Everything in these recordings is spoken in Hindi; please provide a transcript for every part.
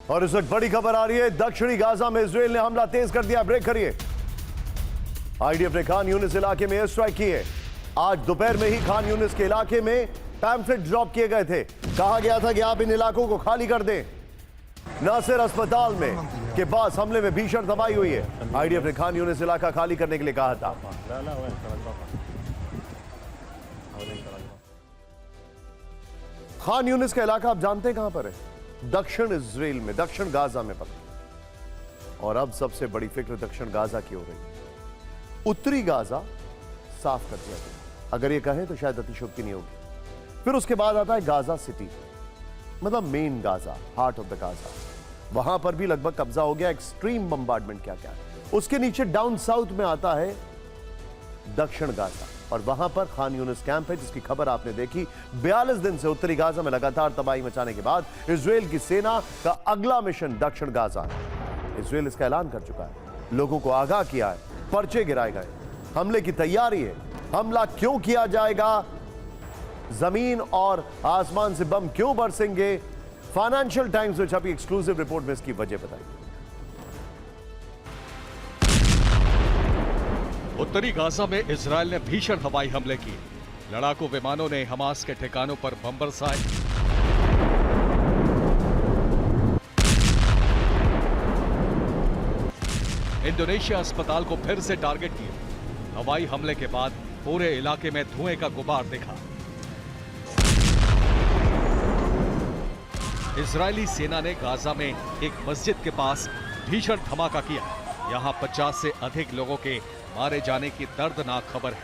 और इस वक्त बड़ी खबर आ रही है, दक्षिणी गाजा में इजराइल ने हमला तेज कर दिया। ब्रेक करिए। आईडीएफ ने खान यूनिस इलाके में एयर स्ट्राइक की है। आज दोपहर में ही खान यूनिस के इलाके में पैम्फलेट ड्रॉप किए गए थे। कहा गया था कि आप इन इलाकों को खाली कर दें। नासिर अस्पताल में के पास हमले में भीषण तबाही हुई है। आईडीएफ ने खान यूनिस इलाका खाली करने के लिए कहा था। खान यूनिस का इलाका आप जानते हैं कहां पर है? दक्षिण इजराइल में, दक्षिण गाजा में पड़ता। और अब सबसे बड़ी फिक्र दक्षिण गाजा की हो रही। उत्तरी गाजा साफ कर दिया गया। अगर ये कहें तो शायद अतिशयोक्ति नहीं होगी। फिर उसके बाद आता है गाजा सिटी, मतलब main Gaza, heart of the Gaza. वहां पर भी लगभग कब्जा हो गया। एक्सट्रीम बम्बार्डमेंट क्या क्या है। उसके नीचे डाउन साउथ में आता है दक्षिण गाजा, और वहां पर खान यूनिस कैंप है, जिसकी खबर आपने देखी। 42 दिन से उत्तरी गाजा में लगातार तबाही मचाने के बाद इजराइल की सेना का अगला मिशन दक्षिण गाजा है। इजराइल इसका ऐलान कर चुका है, लोगों को आगाह किया है, पर्चे गिराए गए, हमले की तैयारी है। हमला क्यों किया जाएगा, जमीन और आसमान से बम क्यों बरसेंगे, फाइनेंशियल टाइम्स में छपी एक्सक्लूसिव रिपोर्ट में इसकी वजह बताई। उत्तरी गाजा में इजराइल ने भीषण हवाई हमले किए। लड़ाकू विमानों ने हमास के ठिकानों पर बम बरसाए। इंडोनेशिया अस्पताल को फिर से टारगेट किया। हवाई हमले के बाद पूरे इलाके में धुएं का गुबार दिखा। इजरायली सेना ने गाजा में एक मस्जिद के पास भीषण धमाका किया। यहां 50 से अधिक लोगों के मारे जाने की दर्दनाक खबर है।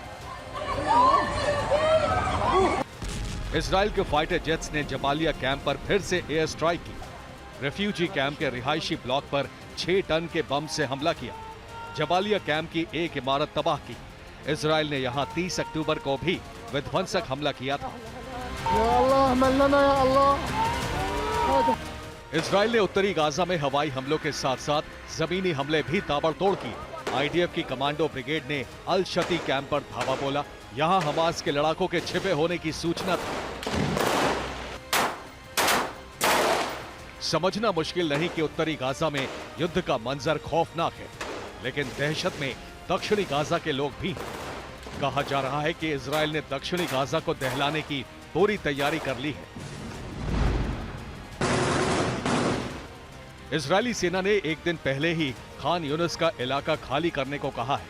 इजराइल के फाइटर जेट्स ने जबालिया कैंप पर फिर से एयर स्ट्राइक की। रेफ्यूजी कैंप के रिहायशी ब्लॉक पर 6 टन के बम से हमला किया। जबालिया कैंप की एक इमारत तबाह की। इजराइल ने यहां 30 अक्टूबर को भी विध्वंसक हमला किया था। इजराइल ने उत्तरी गाजा में हवाई हमलों के साथ साथ जमीनी हमले भी ताबड़तोड़ किए। आईडीएफ की कमांडो ब्रिगेड ने अल शती कैंप पर धावा बोला। यहां हमास के लड़ाकों के छिपे होने की सूचना थी। समझना मुश्किल नहीं कि उत्तरी गाजा में युद्ध का मंजर खौफनाक है, लेकिन दहशत में दक्षिणी गाजा के लोग भी हैं। कहा जा रहा है कि इजराइल ने दक्षिणी गाजा को दहलाने की पूरी तैयारी कर ली है। इजरायली सेना ने एक दिन पहले ही खान यूनिस का इलाका खाली करने को कहा है।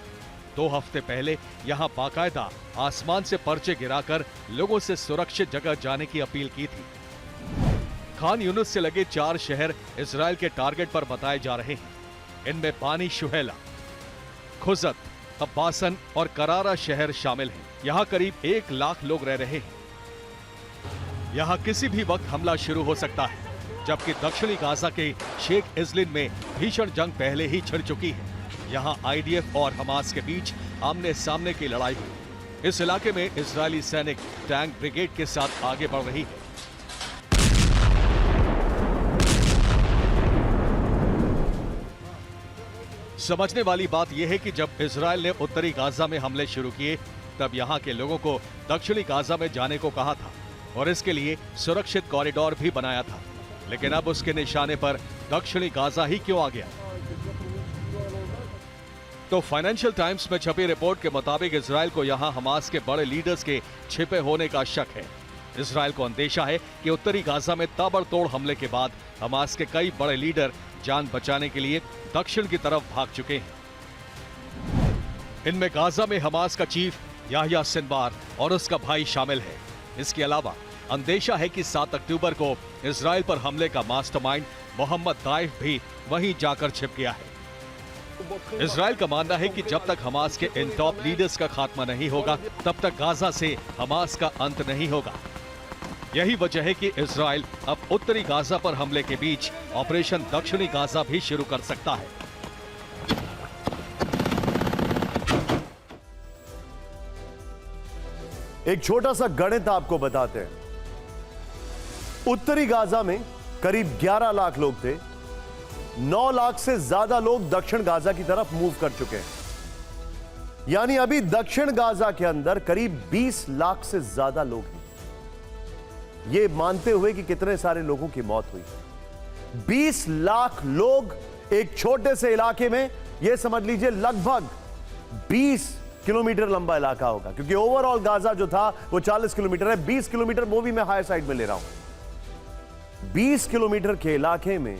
2 हफ्ते पहले यहां बाकायदा आसमान से पर्चे गिराकर लोगों से सुरक्षित जगह जाने की अपील की थी। खान यूनिस से लगे 4 शहर इजराइल के टारगेट पर बताए जा रहे हैं। इनमें बानी शुहैला, खुजत, अब्बासन और करारा शहर शामिल हैं। यहां करीब 1 लाख लोग रह रहे हैं। यहां किसी भी वक्त हमला शुरू हो सकता है, जबकि दक्षिणी गाजा के शेख इजलिन में भीषण जंग पहले ही छिड़ चुकी है। यहां आईडीएफ और हमास के बीच आमने सामने की लड़ाई हुई। इस इलाके में इजरायली सैनिक टैंक ब्रिगेड के साथ आगे बढ़ रही है। समझने वाली बात यह है कि जब इजरायल ने उत्तरी गाजा में हमले शुरू किए, तब यहां के लोगों को दक्षिणी गाजा में जाने को कहा था और इसके लिए सुरक्षित कॉरिडोर भी बनाया था। लेकिन अब उसके निशाने पर दक्षिणी गाजा ही क्यों आ गया? तो फाइनेंशियल टाइम्स में छपी रिपोर्ट के मुताबिक इजराइल को यहां हमास के बड़े लीडर्स के छिपे होने का शक है। इजराइल को अंदेशा है कि उत्तरी गाजा में ताबड़तोड़ हमले के बाद हमास के कई बड़े लीडर जान बचाने के लिए दक्षिण की तरफ भाग चुके हैं। इनमें गाजा में हमास का चीफ याह्या सिनवार और उसका भाई शामिल है। इसके अलावा अंदेशा है कि 7 अक्टूबर को इजराइल पर हमले का मास्टरमाइंड मोहम्मद दाइफ भी वहीं जाकर छिप गया है। इजराइल का मानना है कि जब तक हमास के इन टॉप लीडर्स का खात्मा नहीं होगा, तब तक गाजा से हमास का अंत नहीं होगा। यही वजह है कि इजराइल अब उत्तरी गाजा पर हमले के बीच ऑपरेशन दक्षिणी गाजा भी शुरू कर सकता है। एक छोटा सा गणित आपको बताते हैं। उत्तरी गाजा में करीब 11 लाख लोग थे। 9 लाख से ज्यादा लोग दक्षिण गाजा की तरफ मूव कर चुके हैं। यानी अभी दक्षिण गाजा के अंदर करीब 20 लाख से ज्यादा लोग हैं। यह मानते हुए कि कितने सारे लोगों की मौत हुई। 20 लाख लोग एक छोटे से इलाके में, यह समझ लीजिए लगभग 20 किलोमीटर लंबा इलाका होगा, क्योंकि ओवरऑल गाजा जो था वो 40 किलोमीटर है। 20 किलोमीटर वो भी मैं हायर साइड में ले रहा हूं। 20 किलोमीटर के इलाके में,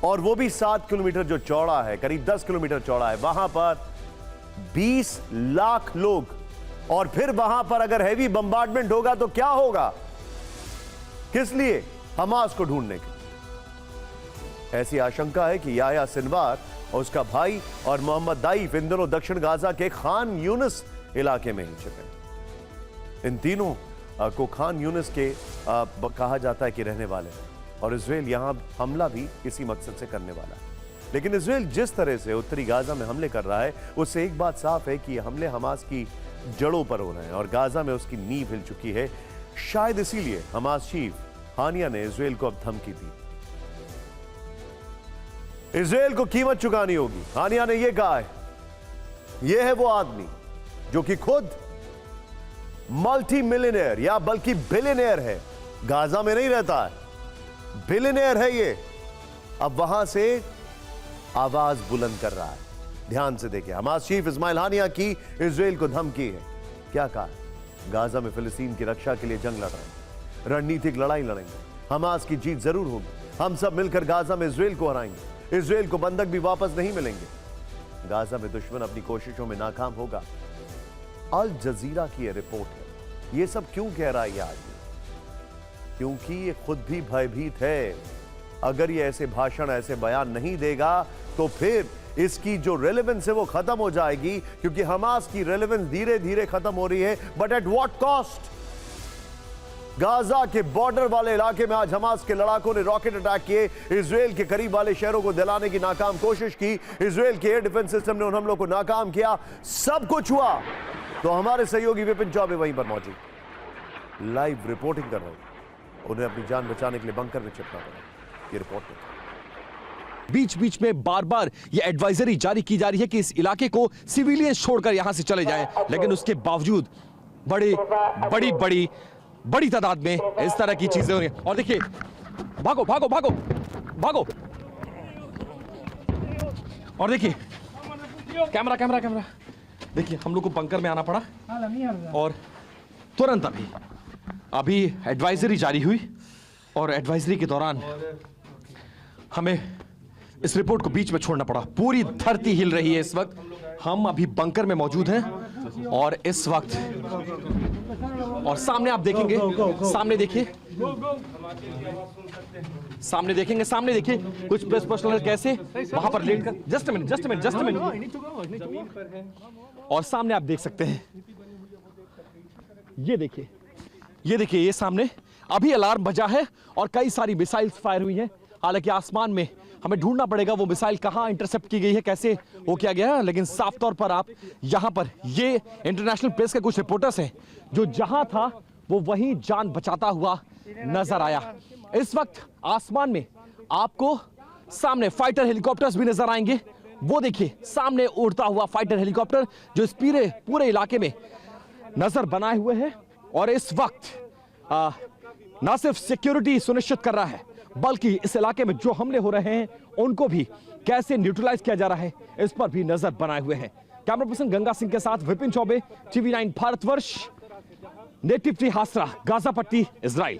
और वो भी 7 किलोमीटर जो चौड़ा है, करीब 10 किलोमीटर चौड़ा है, वहां पर 20 लाख लोग। और फिर वहां पर अगर हैवी बम्बार्डमेंट होगा तो क्या होगा? किस लिए? हमास को ढूंढने के। ऐसी आशंका है कि याह्या सिनवार और उसका भाई और मोहम्मद दाइफ इन दोनों दक्षिण गाजा के खान यूनिस इलाके में ही छिपे। इन तीनों को खान यूनिस के कहा जाता है कि रहने वाले हैं, और इजराइल यहां हमला भी इसी मकसद से करने वाला है। लेकिन इजराइल जिस तरह से उत्तरी गाजा में हमले कर रहा है, उससे एक बात साफ है कि हमले हमास की जड़ों पर हो रहे हैं और गाजा में उसकी नींव हिल चुकी है। शायद इसीलिए हमास चीफ हानिया ने इजराइल को अब धमकी दी। इजराइल को कीमत चुकानी होगी। हानिया ने यह कहा है, यह है वो आदमी जो कि खुद मल्टी मिलियनेयर या बल्कि बिलियनेयर है, गाजा में नहीं रहता है, बिलियनेयर है ये। अब वहां से आवाज बुलंद कर रहा है। ध्यान से देखिए, हमास चीफ इस्माइल हानिया की इजराइल को धमकी है। क्या कहा? गाजा में फिलिस्तीन की रक्षा के लिए जंग लड़ रहे हैं, रणनीतिक लड़ाई लड़ेंगे, हमास की जीत जरूर होगी, हम सब मिलकर गाजा में इजराइल को हराएंगे, इजराइल को बंधक भी वापस नहीं मिलेंगे, गाजा में दुश्मन अपनी कोशिशों में नाकाम होगा। अल जजीरा की यह रिपोर्ट है। यह सब क्यों कह रहा है यह आदमी? क्योंकि ये खुद भी भयभीत है। अगर ये ऐसे भाषण, ऐसे बयान नहीं देगा तो फिर इसकी जो रेलेवेंस है वो खत्म हो जाएगी, क्योंकि हमास की रेलेवेंस धीरे धीरे खत्म हो रही है। But at what cost? Gaza के बॉर्डर वाले इलाके में आज हमास के लड़ाकों ने रॉकेट अटैक किए, इजराइल के करीब वाले शहरों को दिलाने की नाकाम कोशिश की, इजराइल के एयर डिफेंस सिस्टम ने उन हमलों को नाकाम किया। सब कुछ हुआ तो हमारे सहयोगी विपिन चौबे वहीं पर मौजूद, लाइव रिपोर्टिंग कर रहे हैं। उन्हें अपनी जान बचाने के लिए बंकर में छिपना पड़ा। ये रिपोर्ट में बीच बीच में बार बार ये एडवाइजरी जारी की जा रही है कि इस इलाके को सिविलियंस छोड़कर यहां से चले जाएं, लेकिन उसके बावजूद बड़ी तादाद में इस तरह की चीजें हो रही हैं। और देखिए, भागो भागो भागो भागो। और देखिए, कैमरा देखिए, हम लोग को बंकर में आना पड़ा और तुरंत अभी एडवाइजरी जारी हुई, और एडवाइजरी के दौरान हमें इस रिपोर्ट को बीच में छोड़ना पड़ा। पूरी धरती हिल रही है इस वक्त। हम अभी बंकर में मौजूद हैं और इस वक्त, और सामने आप देखेंगे, सामने देखिए, सामने देखिए कुछ प्रेस पर्सनल कैसे वहां पर लेट कर, जस्ट अ मिनट, और सामने आप देख सकते हैं, ये देखिए, ये सामने अभी अलार्म बजा है और कई सारी मिसाइल्स फायर हुई हैं। हालांकि आसमान में हमें ढूंढना पड़ेगा वो मिसाइल कहां इंटरसेप्ट की गई है, कैसे वो किया गया है, लेकिन साफ तौर पर आप यहां पर, ये इंटरनेशनल प्रेस के कुछ रिपोर्टर्स हैं जो जहां था वो वहीं जान बचाता हुआ नजर आया। इस वक्त आसमान में आपको सामने फाइटर हेलीकॉप्टर्स भी नजर आएंगे। वो देखिए, सामने उड़ता हुआ फाइटर हेलीकॉप्टर जो इस पूरे इलाके में नजर बनाए हुए है, और इस वक्त ना सिर्फ सिक्योरिटी सुनिश्चित कर रहा है, बल्कि इस इलाके में जो हमले हो रहे हैं उनको भी कैसे न्यूट्रलाइज किया जा रहा है, इस पर भी नजर बनाए हुए हैं। कैमरा पर्सन गंगा सिंह के साथ Vipin Chaubey, TV9 Bharatvarsh, native tree हासरा, गाजा पट्टी, इजराइल।